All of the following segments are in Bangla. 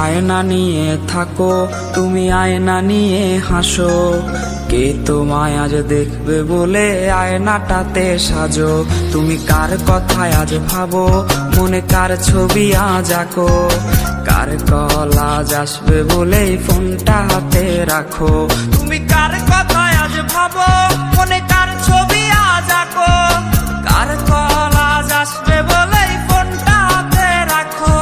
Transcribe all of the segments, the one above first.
আয়না নিয়ে থাকো, তুমি আয়না নিয়ে হাসো। কে তোমায় আজ দেখবে বলে আয়নাটাতে সাজো। তুমি কার কথায় আজ ভাবো, মনে কার ছবি আজ আঁকো। কার কল আজ আসবে বলেই ফোনটা হাতে রাখো। তুমি কার কথায় আজ ভাবো, মনে কার ছবি আজ আঁকো। কার কল আজ আসবে বলেই ফোনটা হাতে রাখো।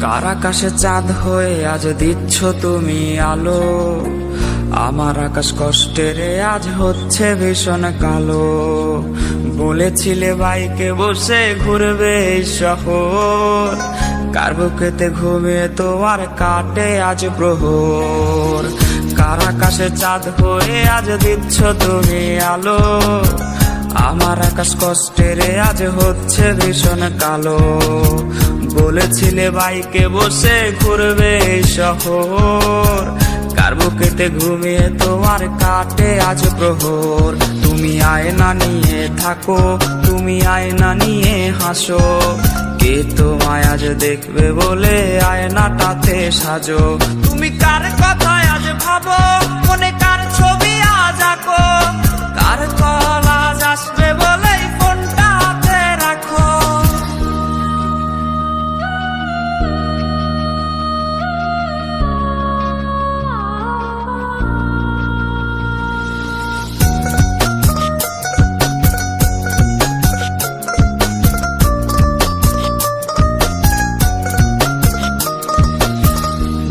কার আকাশে চাঁদ হয়ে আজ দিচ্ছ তুমি আলো। আমার আকাশ কষ্টেরে আজ হচ্ছে ভীষণ কালো। বলেছিলে বাইকে বসে ঘুরবে এই শহর, কার বুকেতে ঘুমিয়ে তোমার কাটে আজ প্রহর। কার আকাশে চাঁদ হয়ে আজ দিচ্ছ তুমি আলো। আমার আকাশ কষ্টেরে আজ হচ্ছে ভীষণ কালো। বলেছিলে বাইকে বসে ঘুরবে এই শহর, কার বুকেতে ঘুমিয়ে তোমার কাটে আজ প্রহর। তুমি আয়না নিয়ে থাকো, তুমি আয়না নিয়ে হাসো। কে তোমায় আজ দেখবে বলে আয়নাটাতে সাজো। তুমি কার কথায় আজ ভাবো, মনে কার ছবি আজ আঁকো। কার কল আজ আসবে বলেই ফোনটা হাতে রাখো।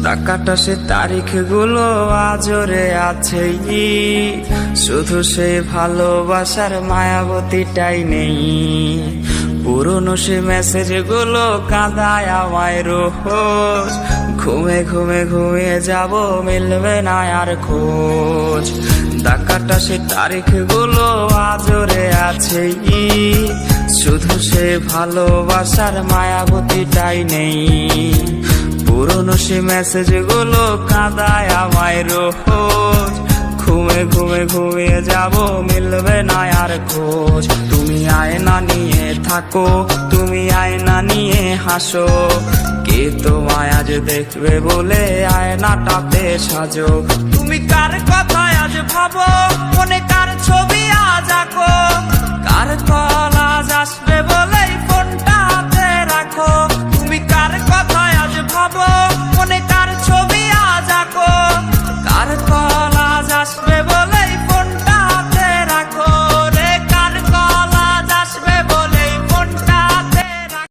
টাকাটা সে তারিখ গুলো আজরে আছেই, শুধু সে ভালোবাসার মায়াবতীটাই নেই। পুরনো সে মেসেজ গুলো কাঁদায় আমায় রোজ। ঘুমে ঘুমে ঘুমিয়ে যাব, মিলবে না আর খোঁজ। টাকাটা সে তারিখ গুলো আজরে আছেই, শুধু সে ভালোবাসার মায়াবতীটাই নেই। পুরনো সে মেসেজ গুলো কাঁদায় আমায় রোজ। ঘুমে ঘুমে ঘুমিয়ে যাব, মিলবে না আর খোঁজ। তুমি আয়না নিয়ে থাকো, তুমি আয়না নিয়ে হাসো। কে তোমায় আজ দেখবে বলে আয়নাটাতে সাজো। তুমি কার কথায় আজ ভাবো, মনে কার ছবি আজ আঁকো। কার